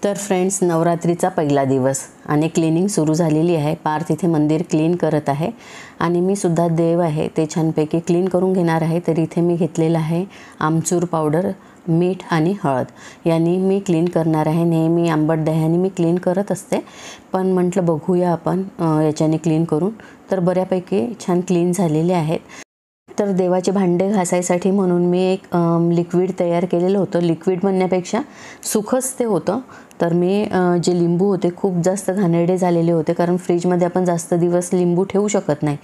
तर फ्रेंड्स, नवरात्रीचा पहिला दिवस आणि क्लीनिंग सुरू झालेली आहे। पार्थ इथे मंदिर क्लीन करत आहे आणि मी सुद्धा देव आहे ते छानपैकी क्लीन करून घेणार आहे। तर इथे मी घेतलेला आहे आमचूर पावडर, मीठ आणि हळद यांनी मी क्लीन करणार आहे। नेहमी आंबट दह्याने मी क्लीन करत असते, पण म्हटलं बघूया आपण याच्याने क्लीन करून। तर बऱ्यापैकी छान क्लीन झालेले आहेत। तर देवाचे भांडे घासायसाठी म्हणून मी एक लिक्विड तयार केलेलं होतं। लिक्विड म्हणण्यापेक्षा सुखच ते होतं। तर मी जे लिंबू होते खूप जास्त घाणेरडे झालेले होते, कारण फ्रीजमध्ये आपण जास्त दिवस लिंबू ठेवू शकत नाही,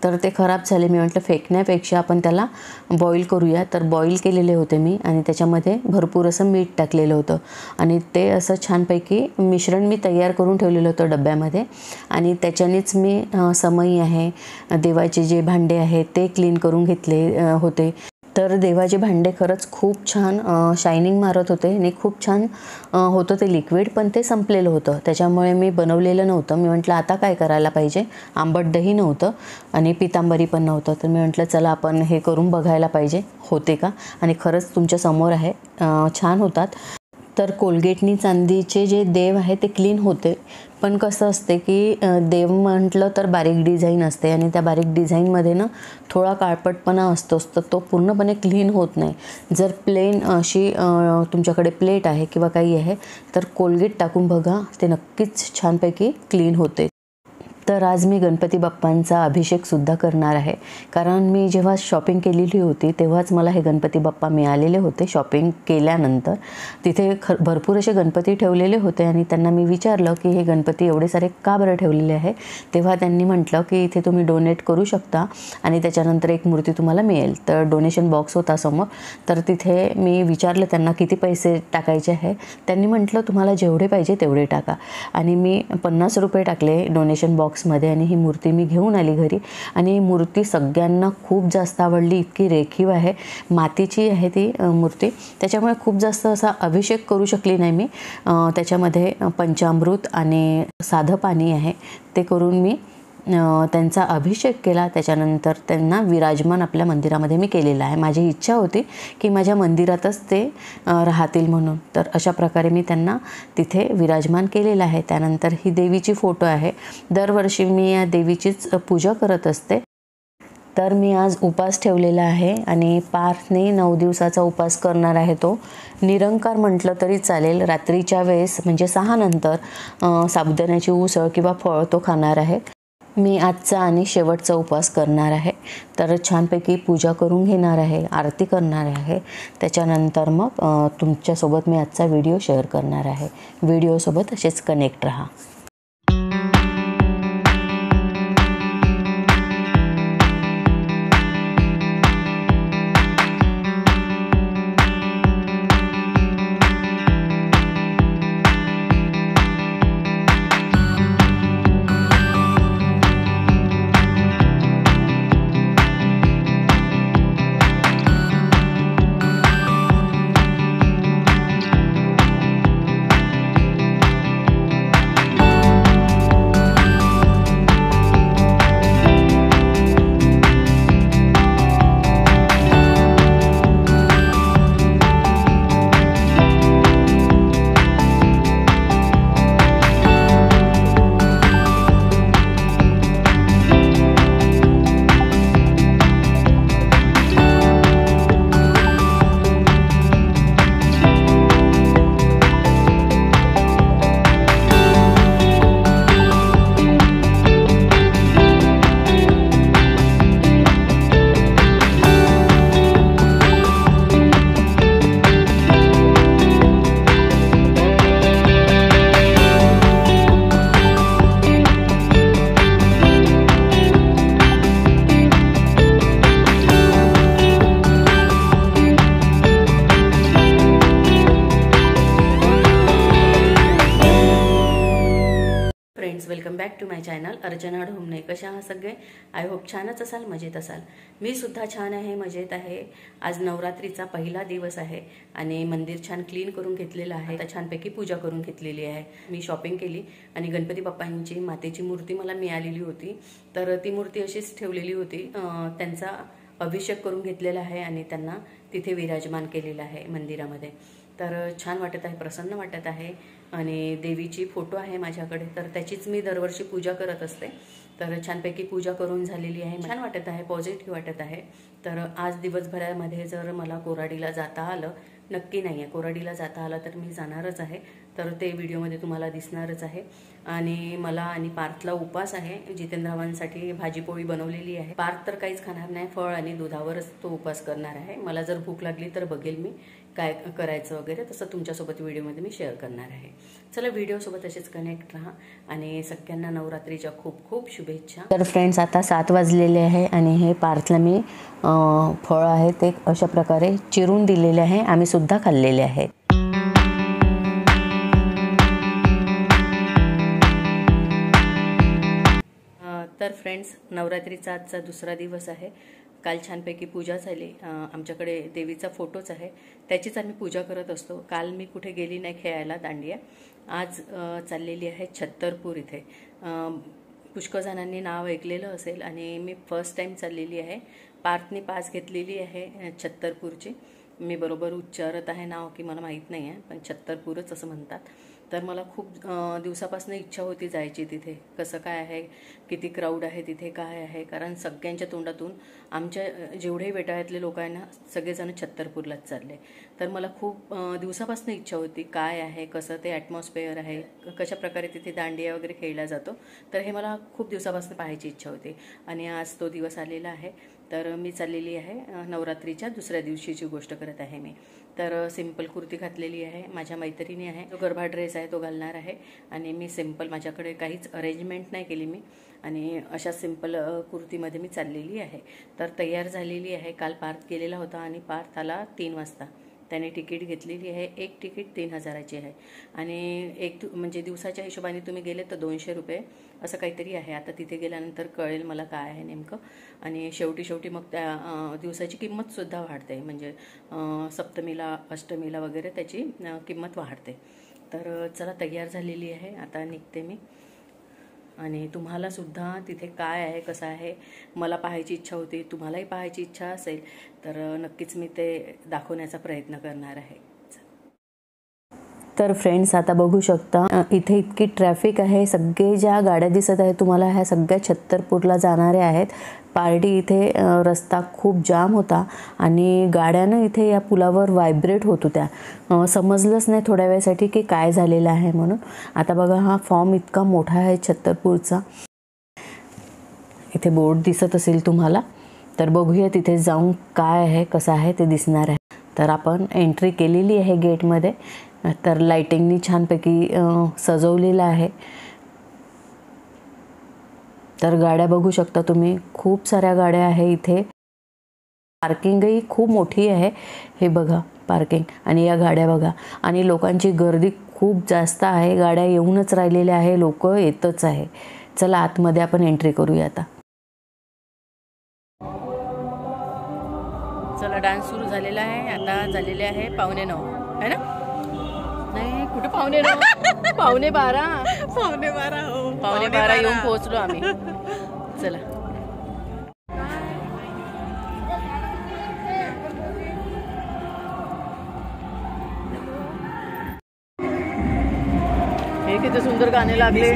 तर ते खराब झाले। मी म्हटलं फेकण्यापेक्षा आपण त्याला बॉईल करूया। तर बॉईल केलेले होते मी आणि त्याच्यामध्ये भरपूर असं मीठ टाकलेलं होतं आणि ते असं छानपैकी मिश्रण मी तयार करून ठेवलेलं होतं डब्यामध्ये आणि त्याच्यानेच मी समई आहे, देवाचे जे भांडे आहेत ते क्लीन करून घेतले होते। तर देवाचे भांडे खरंच खूप छान शायनिंग मारत होते आणि खूप छान होतं ते लिक्विड, पण ते संपलेलं होतं, त्याच्यामुळे मी बनवलेलं नव्हतं। मी म्हटलं आता काय करायला पाहिजे, आंबट दही नव्हतं आणि पितांबरी पण नव्हतं, तर मी म्हटलं चला आपण हे करून बघायला पाहिजे होते का, आणि खरंच तुमच्या समोर आहे, छान होतात। तर कोलगेटनी चांदीचे जे देव आहे ते क्लीन होते, पण कसं असते की देव म्हटलं तर बारीक डिझाईन असते आणि त्या बारीक डिझाईनमध्ये ना थोडा काळपटपणा असतोच, तर तो पूर्णपणे क्लीन होत नाही। जर प्लेन अशी तुमच्याकडे प्लेट आहे किंवा काही आहे तर कोलगेट टाकून बघा, ते नक्कीच छानपैकी क्लीन होते। तर आज मी गणपती बाप्पांचा अभिषेकसुद्धा करणार आहे, कारण मी जेव्हा शॉपिंग केलेली होती तेव्हाच मला हे गणपती बाप्पा मिळालेले होते। शॉपिंग केल्यानंतर तिथे भरपूर असे गणपती ठेवलेले होते आणि त्यांना मी विचारलं की हे गणपती एवढे सारे का बरं ठेवलेले आहे, तेव्हा त्यांनी म्हटलं की इथे तुम्ही डोनेट करू शकता आणि त्याच्यानंतर एक मूर्ती तुम्हाला मिळेल। तर डोनेशन बॉक्स होता समोर, तर तिथे मी विचारलं त्यांना किती पैसे टाकायचे आहे। त्यांनी म्हटलं तुम्हाला जेवढे पाहिजे तेवढे टाका, आणि मी 50 रुपये टाकले डोनेशन बॉक्समध्ये आणि ही मूर्ती मी घेऊन आली घरी। आणि ही मूर्ती सगळ्यांना खूप जास्त आवडली, इतकी रेखीव आहे, मातीची आहे ती मूर्ती, त्याच्यामुळे खूप जास्त असा अभिषेक करू शकली नाही मी। त्याच्यामध्ये पंचामृत आणि साधं पाणी आहे ते करून मी त्यांचा अभिषेक केला। त्याच्यानंतर त्यांना विराजमान आपल्या मंदिरामध्ये मी केलेलं आहे। माझी इच्छा होती की माझ्या मंदिरातच ते राहतील म्हणून, तर अशा प्रकारे मी त्यांना तिथे विराजमान केलेलं आहे। त्यानंतर ही देवीची फोटो आहे, दरवर्षी मी या देवीचीच पूजा करत असते। तर मी आज उपास ठेवलेला आहे आणि पार्थने 9 दिवसाचा उपास करणार आहे। तो निरंकार म्हटलं तरी चालेल। रात्रीच्या वेळेस म्हणजे 6 नंतर साबुदाण्याची उसळ किंवा फळ तो खाणार आहे। मी आजचा आणि शेवटचा उपवास करणार आहे। तर छानपैकी पूजा करून घेणार आहे, आरती करणार आहे, त्याच्यानंतर मग तुमच्यासोबत मी आजचा व्हिडिओ शेअर करणार आहे। व्हिडिओसोबत असेच कनेक्ट राहा। Friends, welcome back to my channel Archana Dhomne. कशा आहात सगळे? आय होप छानच असाल, मजेत असाल। मी सुद्धा छान आहे, मजेत आहे। आज नवरात्रीचा पहिला दिवस आहे आणि मंदिर छान क्लीन करून घेतलेलं आहे। आता छानपैकी पूजा करून घेतलेली आहे। मी शॉपिंग केली आणि गणपती बाप्पांची मातेची मूर्ती मला मिळालेली होती, तर ती मूर्ती अशीच ठेवलेली होती। त्यांचा अभिषेक करून घेतलेला आहे आणि त्यांना तिथे विराजमान केलेला आहे मंदिरामध्ये। तर छान वाटत आहे, प्रसन्न वाटत आहे. आणि देवीची फोटो आहे माझ्याकडे, तर त्याचीच मी दरवर्षी पूजा करत असते. तर छानपैकी पूजा करून झालेली आहे. छान वाटत आहे, पॉझिटिव्ह वाटत आहे. तर आज दिवसभरामध्ये जर मला कोराडीला जाता आलं, नक्की नाही आहे, कोराडीला जाता आलं तर मी जाणारच आहे. तर ते व्हिडिओमध्ये तुम्हाला दिसणारच आहे. आणि मला आणि पार्थला उपास आहे. जितेंद्रवांसाठी भाजीपोळी बनवलेली आहे. पार्थ तर काहीच खाणार नाही, फळ आणि दुधावरच तो उपास करणार आहे. मला जर भूक लागली तर बघेल मी काय करायचं वगैरे, तसं तुमच्यासोबत व्हिडिओमध्ये मी शेअर करणार आहे. चला, व्हिडिओसोबत असेच कनेक्ट राहा आणि सगळ्यांना नवरात्रीच्या खूप खूप शुभेच्छा. तर फ्रेंड्स, आता 7 वाजलेले आहे आणि हे पार्थला मी फळ आहे ते अशा प्रकारे चिरून दिलेले आहे. आम्ही सुद्धा खाल्लेले आहेत. तर फ्रेंड्स, नवरात्रीचा आजचा दुसरा दिवस आहे. काल छानपैकी पूजा झाली. आमच्याकडे देवीचा फोटोच आहे, त्याचीच आम्ही पूजा करत असतो. काल मी कुठे गेली नाही खेळायला दांडिया. आज चाललेली आहे छत्तरपूर इथे. पुष्कळ जणांनी नाव ऐकलेलं असेल आणि मी फर्स्ट टाईम चाललेली आहे. पार्थनी पास घेतलेली आहे छत्तरपूरची. मी बरोबर उच्चारत आहे नाव की मला माहीत नाही आहे, पण छत्तरपूरच असं म्हणतात. तर मला खूप दिवसापासून इच्छा होती जायची तिथे. कसं काय आहे, किती क्राऊड आहे तिथे, काय आहे, कारण सगळ्यांच्या तोंडातून आमच्या जेवढे वेटाळ्यातले लोक आहे ना, सगळेजण छत्तरपूरलाच चालले. तर मला खूप दिवसापासून इच्छा होती, काय आहे, कसं ते ॲटमॉस्फिअर आहे, कशा प्रकारे तिथे दांडिया वगैरे खेळला जातो. तर हे मला खूप दिवसापासून पाहायची इच्छा होती आणि आज तो दिवस आलेला आहे. तर मी चाललेली आहे. नवरात्रीच्या दुसऱ्या दिवशीची गोष्ट करत आहे मी. तर सिंपल कुर्ती घातलेली आहे. माझ्या मैत्रिणी आहे, जो गरबा ड्रेस आहे तो घालणार आहे आणि मी सिंपल, माझ्याकडे काहीच अरेंजमेंट नाही केली मी, आणि अशा सिंपल कुर्तीमध्ये मी चाललेली आहे. तर तयार झालेली आहे. काल पार्थ गेलेला होता आणि पार्थ आला 3 वाजता. त्याने तिकीट घेतलेली आहे. एक तिकीट 3000ची आहे आणि म्हणजे दिवसाच्या हिशोबाने तुम्ही गेले तर 200 रुपये असं काहीतरी आहे. आता तिथे गेल्यानंतर कळेल मला काय आहे नेमकं. आणि शेवटी मग त्या दिवसाची किंमतसुद्धा वाढते, म्हणजे सप्तमीला, अष्टमीला वगैरे त्याची किंमत वाढते. तर चला, तयार झालेली आहे, आता निघते मी. आणि तुम्हाला सुद्धा तिथे काय आहे, कसं आहे, मला पाहायची इच्छा होती, तुम्हालाही पाहायची इच्छा असेल तर नक्कीच मी ते दाखवण्याचा प्रयत्न करणार आहे. तर फ्रेंड्स, आता बघू शकता इथे इतकी ट्रॅफिक आहे. सगळे ज्या गाड्या दिसत आहेत तुम्हाला, ह्या सगळ्या छत्तरपूरला जाणाऱ्या आहेत. पार्टी इथे रस्ता खूप जाम होता आणि गाड्यानं इथे या पुलावर व्हायब्रेट होत होत्या. समजलंच नाही थोड्या वेळासाठी की काय झालेलं आहे म्हणून. आता बघा, हा फॉर्म इतका मोठा आहे छत्तरपूरचा. इथे बोर्ड दिसत असेल तुम्हाला, तर बघूया तिथे जाऊन काय आहे, कसं आहे ते दिसणार आहे. तर आपण एंट्री केलेली आहे गेटमध्ये. तर लाइटिंगनी छानपैकी सजवलेलं आहे. तर गाड्या बघू शकता तुम्ही, खूप साऱ्या गाड्या आहे इथे. पार्किंगही खूप मोठी आहे. हे बघा पार्किंग, आणि या गाड्या बघा, आणि लोकांची गर्दी खूप जास्त आहे. गाड्या येऊनच राहिलेल्या आहे, लोक येतच आहे. चला, आतमध्ये आपण एंट्री करूया आता. चला, डान्स सुरू झालेला आहे. आता झालेले आहे 9:15 है ना? नाही, कुठे 9:15, 12:15. 12:15 हो, 12:15 येऊन पोहोचलो आम्ही. चला, हे किती सुंदर गाणे लागले.